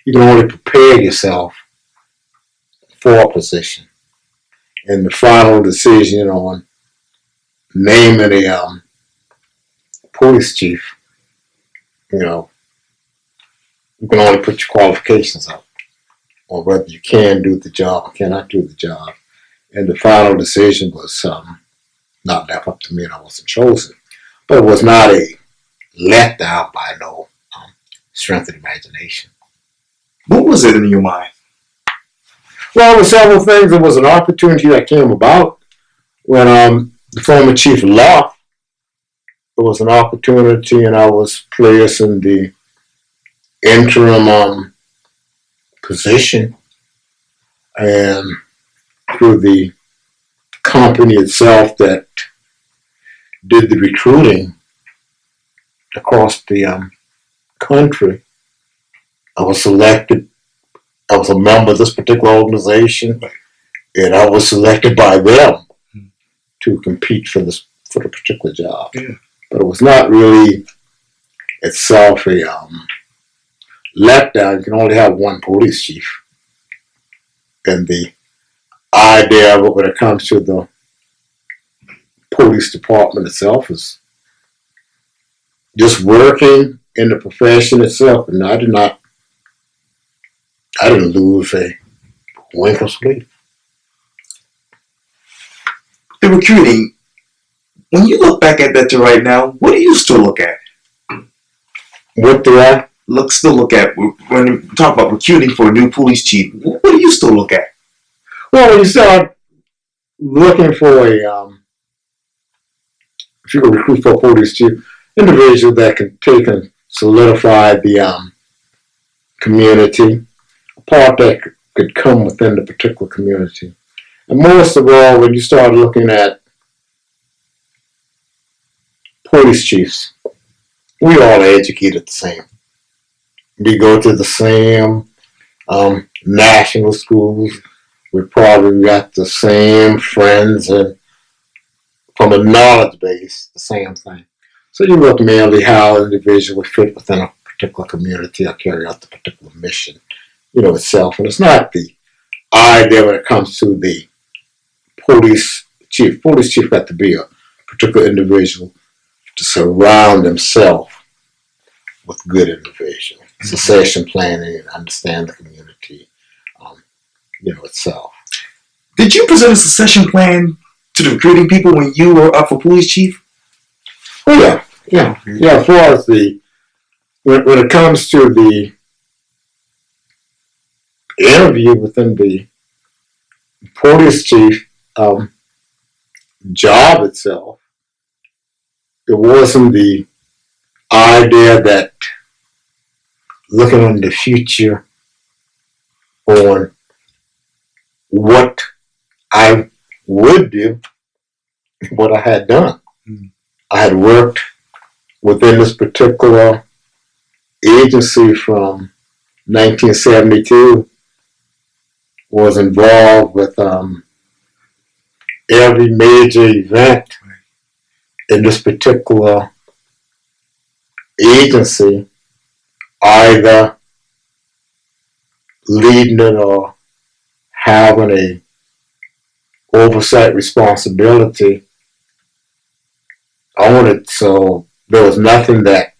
you can only prepare yourself for a position. And the final decision on naming a police chief, you can only put your qualifications up on whether you can do the job or cannot do the job. And the final decision was not left up to me, and I wasn't chosen. But it was not a letdown by no strength of imagination. What was it in your mind? Well, there were several things. There was an opportunity that came about when the former chief left. There was an opportunity, and I was placed in the interim position, and through the company itself that did the recruiting across the country, I was selected. I was a member of this particular organization, and I was selected by them to compete for the particular job. Yeah. But it was not really itself a letdown. You can only have one police chief, and the idea of it when it comes to the police department itself is just working in the profession itself, and I didn't lose a wink of sleep. The recruiting, when you look back at that to right now, what do you still look at? What do I Still look at when you talk about recruiting for a new police chief? What do you still look at? Well, when you start looking for if you can recruit for a police chief, individual that can take and solidify the community, a part that could come within the particular community. And most of all, when you start looking at police chiefs, we all are educated the same. We go to the same national schools. We probably got the same friends, and from a knowledge base, the same thing. So you look mainly how an individual would fit within a particular community or carry out the particular mission, itself. And it's not the idea when it comes to the police chief. Police chief got to be a particular individual to surround himself with good individuals. Succession planning and understand the community, itself. Did you present a succession plan to the recruiting people when you were up for police chief? Oh yeah. As far as when it comes to the interview within the police chief job itself, it wasn't the idea that looking in the future on what I would do, what I had done. I had worked within this particular agency from 1972, was involved with every major event in this particular agency, either leading it or having a oversight responsibility on it. So there was nothing that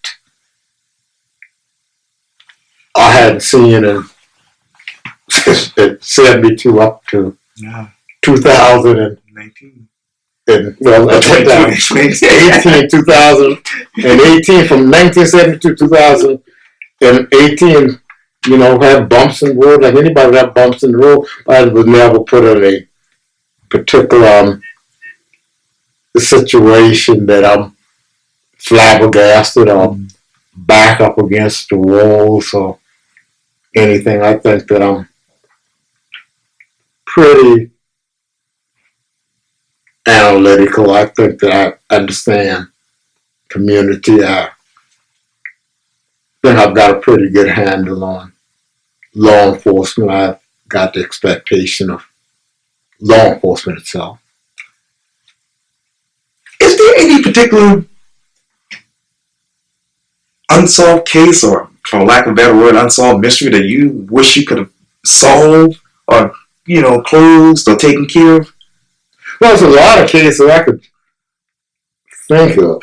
I hadn't seen in 72 up to 2019. And, well, 2018, 2018, from 1972 to 2018, had bumps in the road, like anybody that bumps in the road, but I was never put in a particular situation that I'm flabbergasted or back up against the walls or anything. I think that I'm pretty analytical. I think that I understand community. I think I've got a pretty good handle on law enforcement. I've got the expectation of law enforcement itself. Is there any particular unsolved case, or for lack of a better word, unsolved mystery that you wish you could have solved, or closed or taken care of? Well, there's a lot of cases I could think of.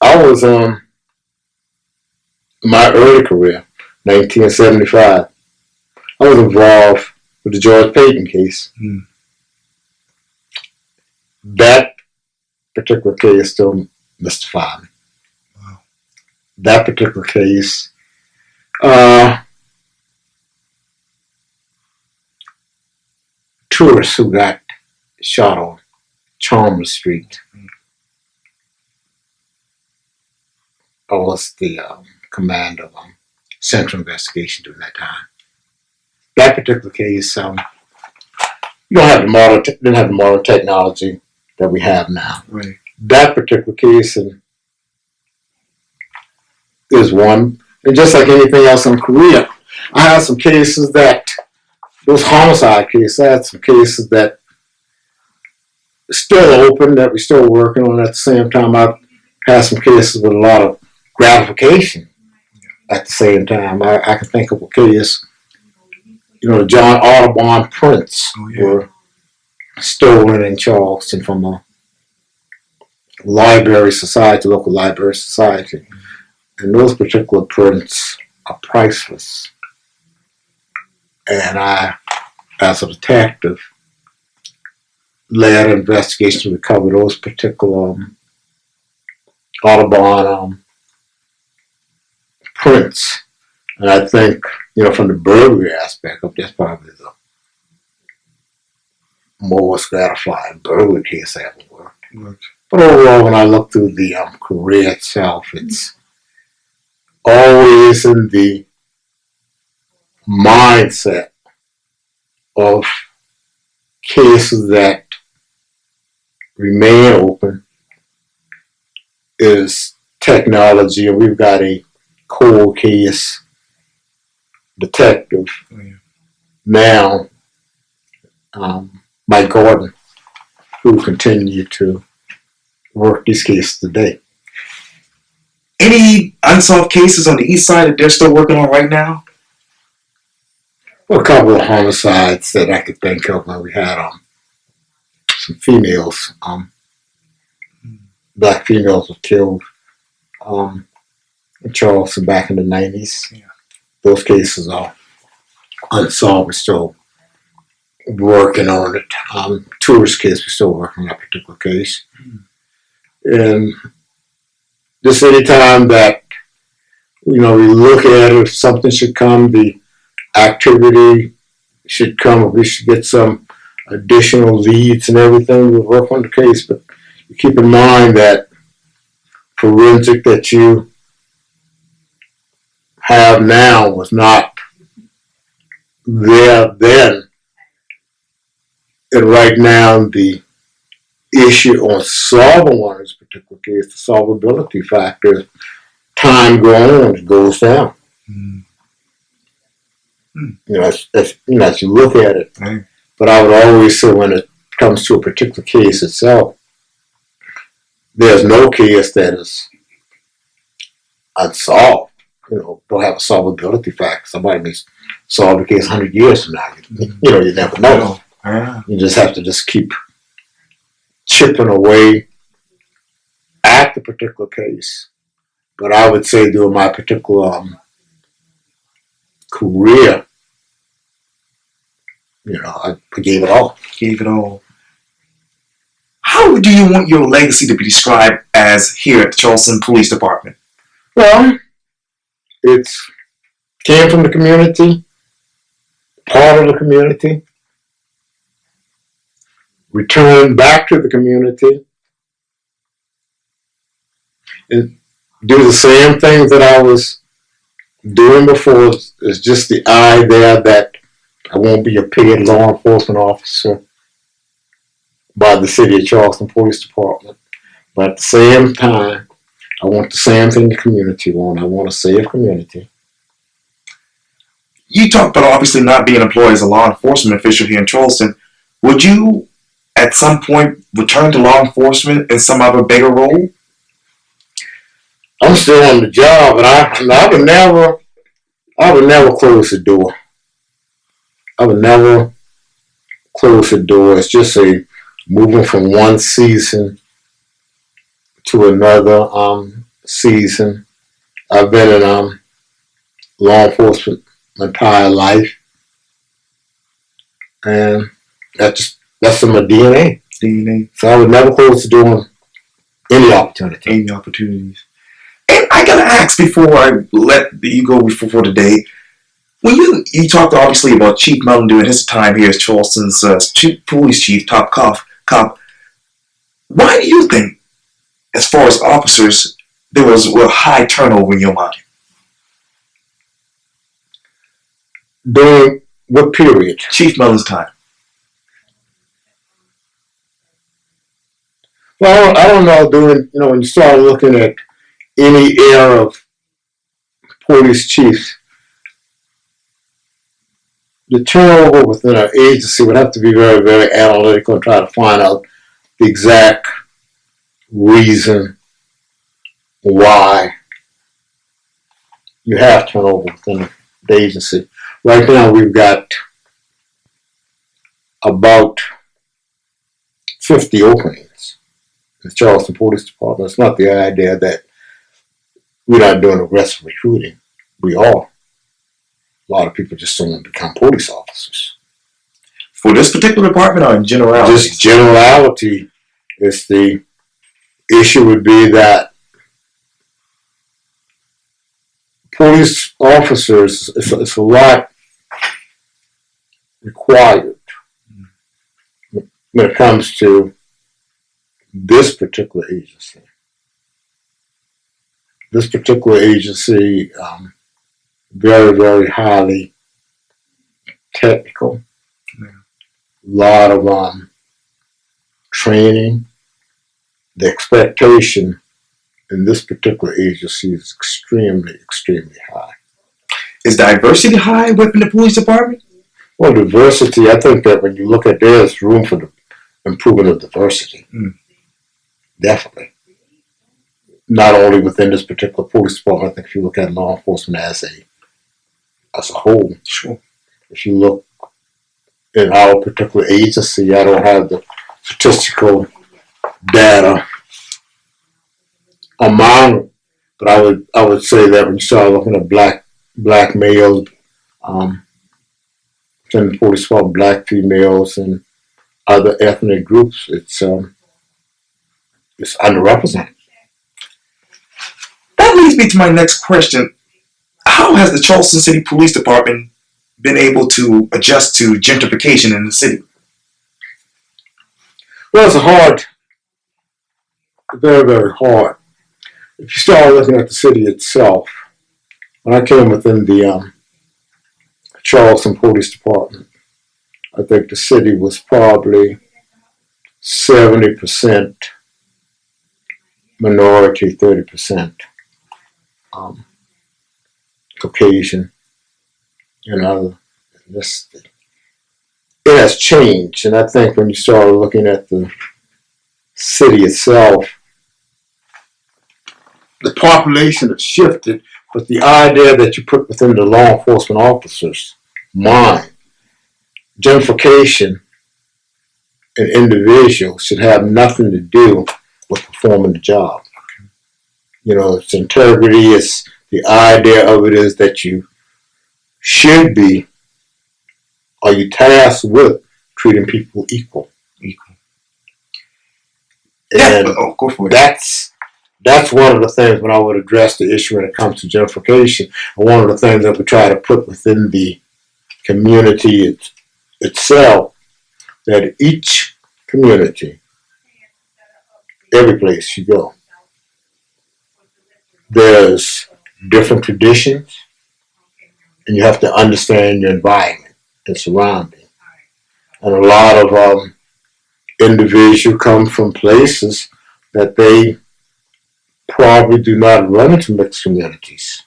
I was my early career, 1975. I was involved with the George Payton case. That particular case still mystified me. Wow. That particular case, tourists who got shot on Chalmers Street. I was the commander of Central Investigation during that time. That particular case, you don't have didn't have the modern technology that we have now. Right. That particular case is one, and just like anything else in Korea, I had some cases those homicide cases, I had some cases that are still open, that we're still working on. At the same time, I've had some cases with a lot of gratification at the same time. I can think of a case, the John Audubon prints were stolen in Charleston from a library society, local library society. And those particular prints are priceless. And I, as a detective, led an investigation to recover those particular Audubon prints. And I think, from the burglary aspect of this, probably the most gratifying burglary case I ever worked. But overall, when I look through the career itself, it's always in the mindset of cases that remain open is technology, and we've got a cold case detective now, Mike Gordon, who continue to work these cases today. Any unsolved cases on the east side that they're still working on right now? Well, a couple of homicides that I could think of when we had some females, black females were killed in Charleston back in the 90s. Yeah. Those cases are unsolved. We're still working on it. Tourist case, we're still working on that particular case. And just any time that, we look at it, if something should come, the activity should come, if we should get some additional leads and everything, we'll work on the case. But you keep in mind that forensic that you have now was not there then. And right now, the issue on solving one of this particular case, the solvability factor, time going on, it goes down. As you look at it. Right. But I would always say when it comes to a particular case itself, there's no case that is unsolved. Don't have a solvability factor. Somebody may solve the case 100 years from now. You never know. You just have to keep chipping away at the particular case. But I would say during my particular career, I gave it all. Gave it all. How do you want your legacy to be described as here at the Charleston Police Department? Well, it came from the community, part of the community, returned back to the community, and do the same things that I was doing before. It's just the eye there that I won't be a paid law enforcement officer by the city of Charleston Police Department. But at the same time, I want the same thing the community want. I want a safe community. You talked about obviously not being employed as a law enforcement official here in Charleston. Would you, at some point, return to law enforcement in some other bigger role? I'm still on the job, and I would never close the door. I would never close the door. It's just a moving from one season to another season. I've been in law enforcement my entire life, and that's in my DNA. So I would never close the door on any opportunity. Any opportunities. And I gotta ask before I let you go before today. When you talked obviously about Chief Mellon during his time here as Charleston's police chief, top cop. Why do you think, as far as officers, there was a high turnover in your mind? During what period? Chief Mellon's time. Well, I don't know. When you start looking at any era of police chiefs, the turnover within our agency would have to be very, very analytical and try to find out the exact reason why you have turnover within the agency. Right now, we've got about 50 openings in the Charleston Police Department. It's not the idea that we're not doing aggressive recruiting. We are. A lot of people just don't want to become police officers. For this particular department or in generality? Just generality is the issue would be that police officers, it's a lot required when it comes to this particular agency. This particular agency, very, very highly technical. A lot of training. The expectation in this particular agency is extremely, extremely high. Is diversity high within the police department? Well, diversity, I think that when you look at there's room for the improvement of diversity. Definitely. Not only within this particular police department, I think if you look at law enforcement as a whole. Sure. If you look in our particular agency, I don't have the statistical data among, but I would say that when you start looking at black males, in the police department, black females and other ethnic groups, it's underrepresented. That leads me to my next question. How has the Charleston City Police Department been able to adjust to gentrification in the city? Well, it's very, very hard. If you start looking at the city itself, when I came within the Charleston Police Department, I think the city was probably 70% minority, 30% Caucasian and other ethnicity. It has changed, and I think when you start looking at the city itself, the population has shifted, but the idea that you put within the law enforcement officers' mind, gentrification and individuals should have nothing to do with performing the job. It's integrity, it's the idea of it is that you should be, are you tasked with treating people equal? And go for it. That's one of the things when I would address the issue when it comes to gentrification. And one of the things that we try to put within the community itself, that each community, every place you go, there's different traditions, and you have to understand your environment and surrounding. And a lot of individuals come from places that they probably do not run into mixed communities.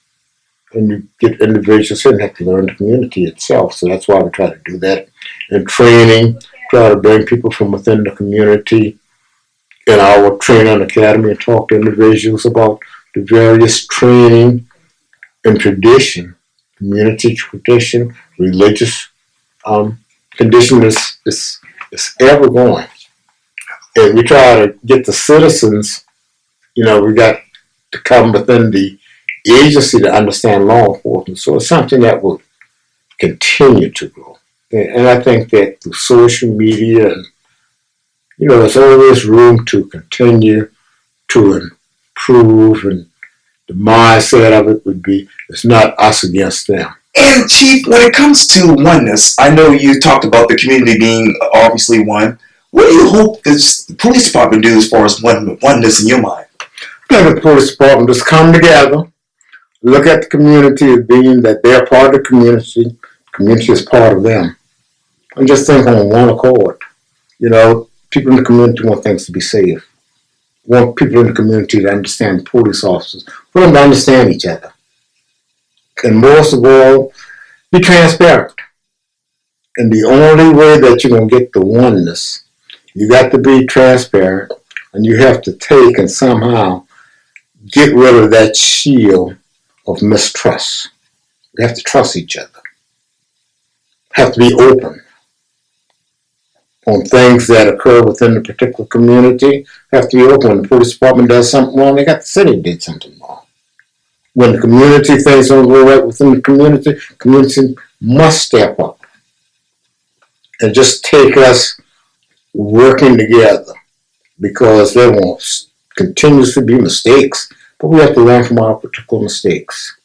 And you get individuals who have to learn the community itself. So that's why we try to do that in training, try to bring people from within the community in our training academy and talk to individuals about the various training and tradition, community tradition, religious condition is ever going. And we try to get the citizens, we got to come within the agency to understand law enforcement. So it's something that will continue to grow. And I think that through social media, and, there's always room to continue to improve. And the mindset of it would be, it's not us against them. And Chief, when it comes to oneness, I know you talked about the community being obviously one. What do you hope the police department do as far as oneness in your mind? I think the police department just come together, look at the community as being that they're part of the community is part of them, and just think on one accord. People in the community want things to be safe, want people in the community to understand police officers, want them to understand each other. And most of all, be transparent. And the only way that you're going to get the oneness, you got to be transparent, and you have to take and somehow get rid of that shield of mistrust. We have to trust each other. Have to be open on things that occur within the particular community. Have to be open. When the police department does something wrong, they got to say they did something wrong. When the community things don't go right within the community must step up and just take us working together, because there will continuously be mistakes, but we have to learn from our particular mistakes.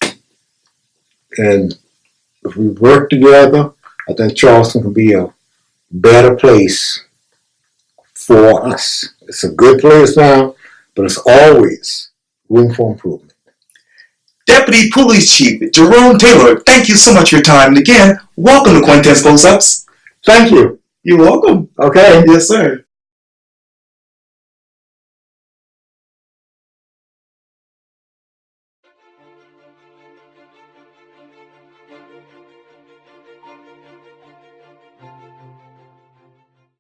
And if we work together, I think Charleston can be a better place for us. It's a good place now, but it's always room for improvement. Deputy Police Chief Jerome Taylor, thank you so much for your time. And again, welcome to Quintin's Close-Ups. Thank you. You're welcome. Okay. Yes, sir.